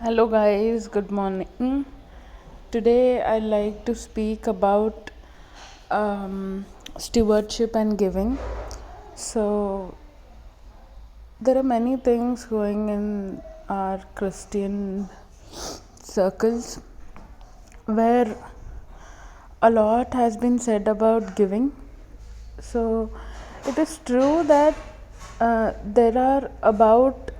Hello, guys, good morning. Today, I'd like to speak about stewardship and giving. So, there are many things going in our Christian circles where a lot has been said about giving. So, it is true that there are about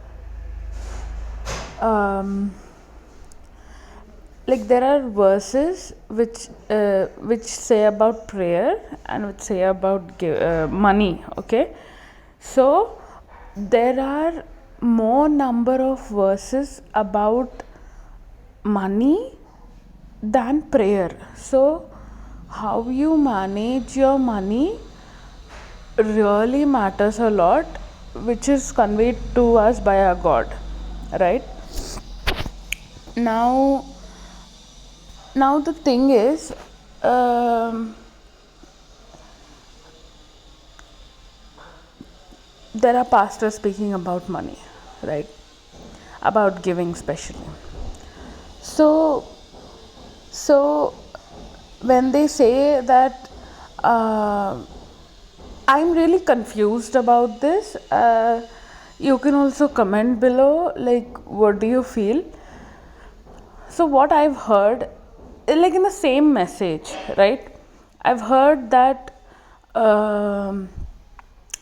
there are verses which say about prayer and which say about money. Okay, so there are more number of verses about money than prayer. So how you manage your money really matters a lot, which is conveyed to us by our God, right? Now the thing is, there are pastors speaking about money, right? About giving, especially. So, so when they say that, I'm really confused about this. You can also comment below, like, what do you feel? So what I've heard, like in the same message, right? I've heard that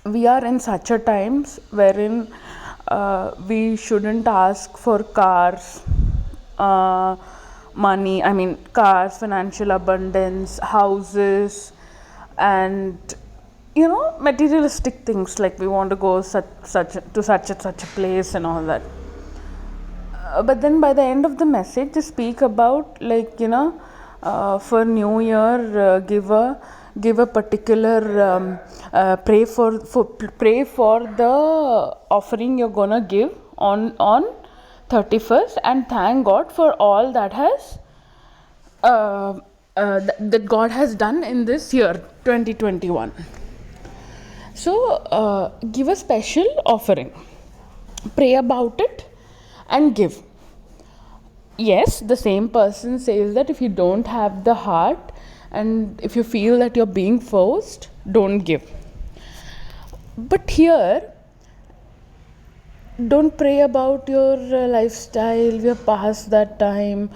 we are in such a times wherein we shouldn't ask for cars, money. I mean, cars, financial abundance, houses, and materialistic things, like we want to go such a place and all that. But then by the end of the message, they speak about, like, for New Year, give a particular pray for the offering you're gonna give on 31st, and thank God for all that has that God has done in this year 2021. So give a special offering, pray about it, and give. Yes, the same person says that if you don't have the heart and if you feel that you're being forced, don't give. But here, don't pray about your lifestyle. We're past that time.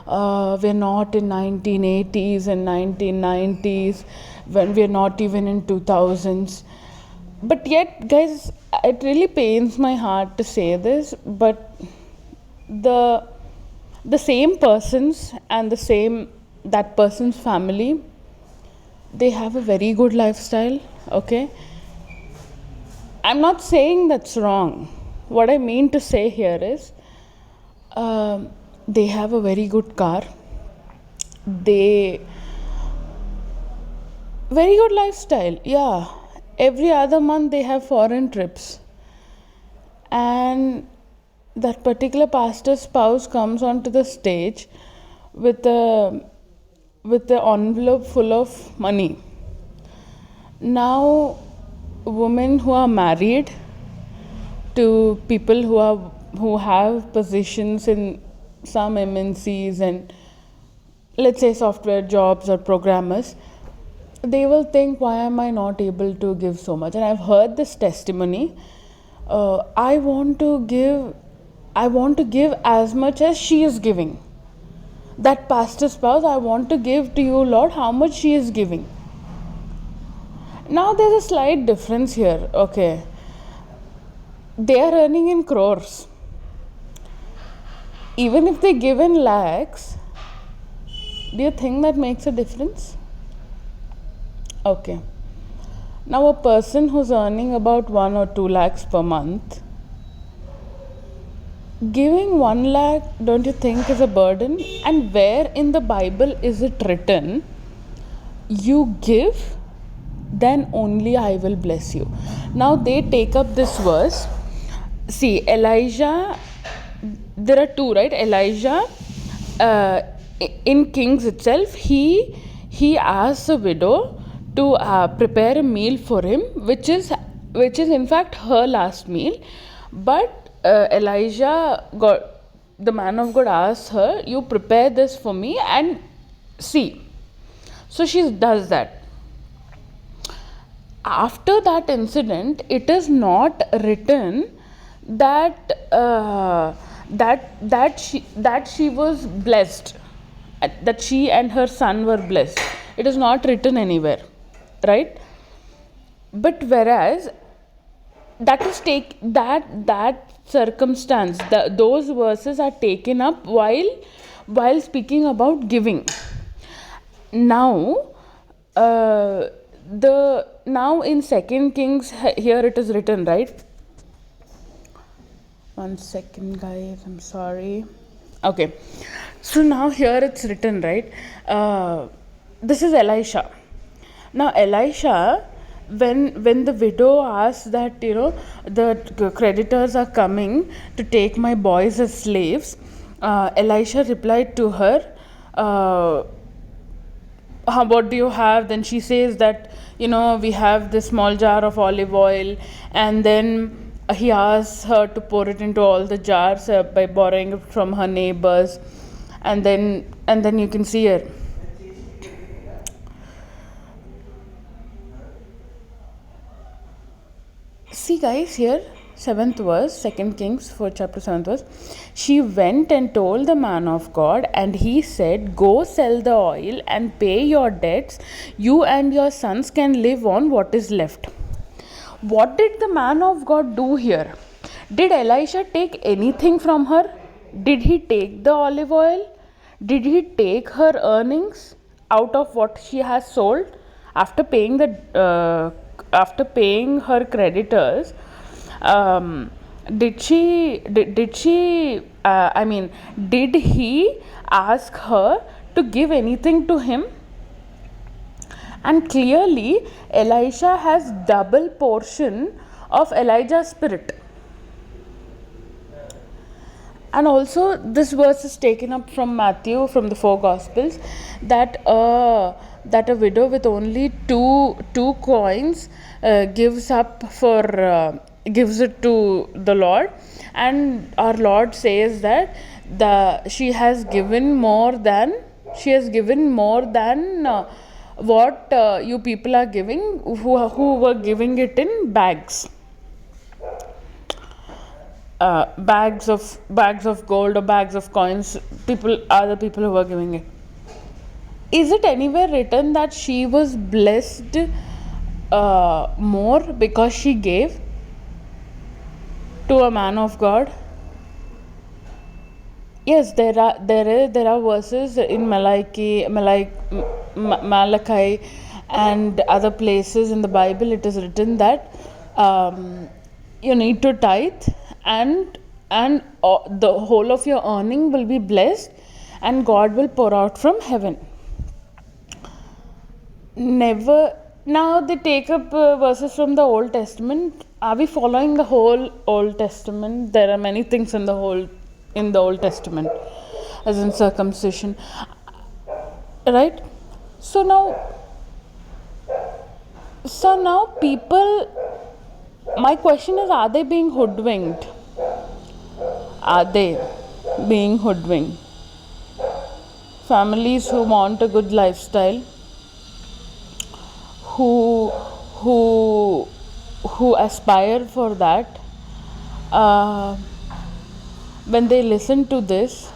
We're not in 1980s and 1990s, when we're not even in 2000s. But yet, guys, it really pains my heart to say this, but the same persons and that person's family, they have a very good lifestyle. Okay, I'm not saying that's wrong. What I mean to say here is, they have a very good car, they very good lifestyle. Yeah, every other month they have foreign trips, and that particular pastor's spouse comes onto the stage with the envelope full of money. Now, women who are married to people who have positions in some MNCs and, let's say, software jobs or programmers, they will think, why am I not able to give so much? And I've heard this testimony. I want to give as much as she is giving. That pastor spouse, I want to give to you, Lord, how much she is giving. Now there's a slight difference here. Okay, they are earning in crores. Even if they give in lakhs, do you think that makes a difference? Okay, now a person who's earning about 1 or 2 lakhs per month, giving 1 lakh, don't you think is a burden? And where in the Bible is it written, you give, then only I will bless you? Now they take up this verse. See, Elijah, there are two, right? Elijah, in Kings itself, he asks a widow to prepare a meal for him, which is in fact her last meal. But Elijah the man of God asks her, you prepare this for me and see. So she does that. After that incident, it is not written that that she was blessed, that she and her son were blessed. It is not written anywhere, right? But whereas that is that circumstance, those verses are taken up while speaking about giving. Now now in Second Kings, here it is written, right? 1 second, guys, I'm sorry. Okay, so now here it's written, right? This is Elisha. Now Elisha, when the widow asks that, the creditors are coming to take my boys as slaves, Elisha replied to her, what do you have? Then she says that, we have this small jar of olive oil, and then he asks her to pour it into all the jars by borrowing it from her neighbors, and then you can see her. See, guys, here 7th verse, 2 Kings 4 chapter 7th verse. She went and told the man of God, and he said, go sell the oil and pay your debts. You and your sons can live on what is left. What did the man of God do here? Did Elisha take anything from her? Did he take the olive oil? Did he take her earnings out of what she has sold after paying her creditors? Did he ask her to give anything to him? And clearly Elisha has double portion of Elijah's spirit. And also this verse is taken up from Matthew, from the 4 Gospels, that a widow with only two coins gives it to the Lord, and our Lord says that she has given more than what you people are giving, who were giving it in bags. Bags of gold or bags of coins. Other people who were giving it. Is it anywhere written that she was blessed more because she gave to a man of God? Yes, there are verses in Malachi and other places in the Bible. It is written that you need to tithe, and the whole of your earning will be blessed, and God will pour out from heaven. Never. Now they take up verses from the Old Testament. Are we following the whole Old Testament? There are many things in the Old Testament, as in circumcision, right? So now people, my question is, are they being hoodwinked? Are they being hoodwinked? Families who want a good lifestyle, who aspire for that, when they listen to this,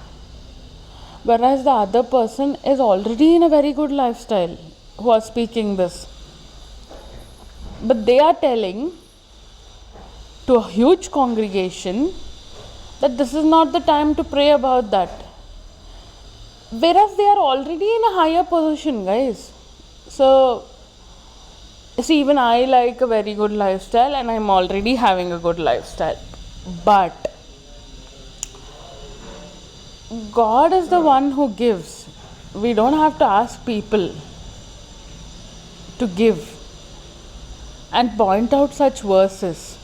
whereas the other person is already in a very good lifestyle, who are speaking this, but they are telling to a huge congregation that this is not the time to pray about that, whereas they are already in a higher position, guys. So see, even I like a very good lifestyle, and I'm already having a good lifestyle, but God is the one who gives. We don't have to ask people to give and point out such verses.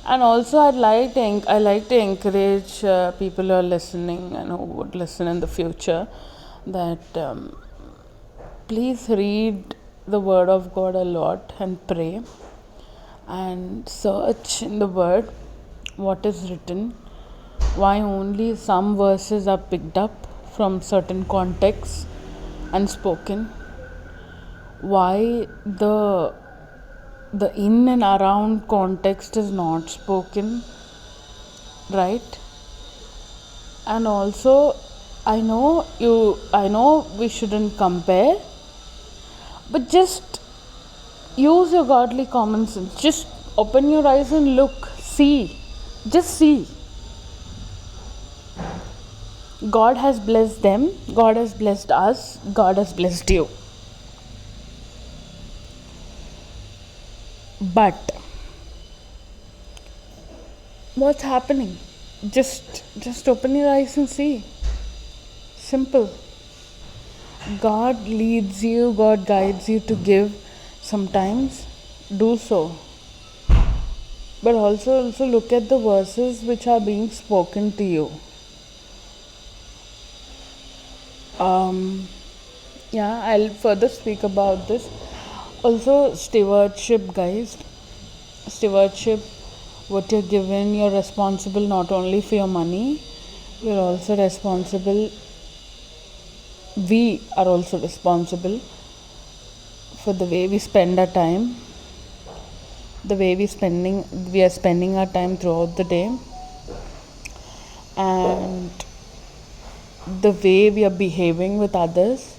And also I like to encourage people who are listening and who would listen in the future, that please read the word of God a lot and pray and search in the word what is written, Why only some verses are picked up from certain contexts and spoken? Why the in and around context is not spoken, right? And also, I know we shouldn't compare, but just use your godly common sense. Just open your eyes and look, see, just see. God has blessed them, God has blessed us, God has blessed you. But what's happening? Just open your eyes and see. Simple. God leads you, God guides you to give sometimes. Do so. But also look at the verses which are being spoken to you. Yeah, I'll further speak about this. Also, stewardship, guys. Stewardship, what you're given, you're responsible not only for your money, you're also responsible. We are also responsible for the way we spend our time, the way we are spending our time throughout the day, and the way we are behaving with others,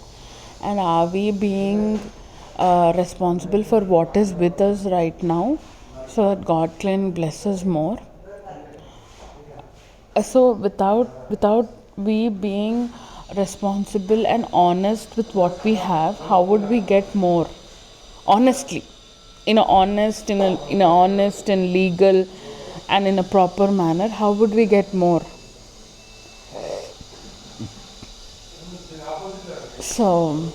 and are we being responsible for what is with us right now so that God can bless us more. So without we being responsible and honest with what we have, how would we get more? Honestly, in a honest and legal and in a proper manner, how would we get more? So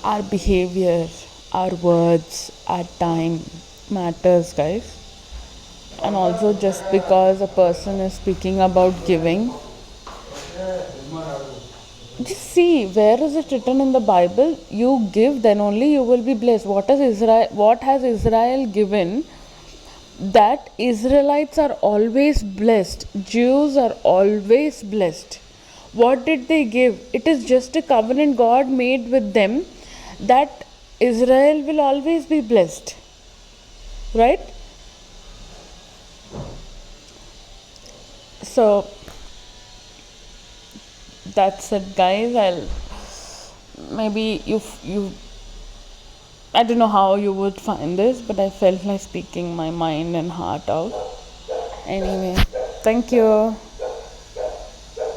our behavior, our words, our time matters, guys. And also, just because a person is speaking about giving, just see where is it written in the Bible. You give, then only you will be blessed. What has Israel given? That Israelites are always blessed, Jews are always blessed. What did they give? It is just a covenant God made with them that Israel will always be blessed, right? So that's it, guys. Maybe you I don't know how you would find this, but I felt like speaking my mind and heart out. Anyway, thank you.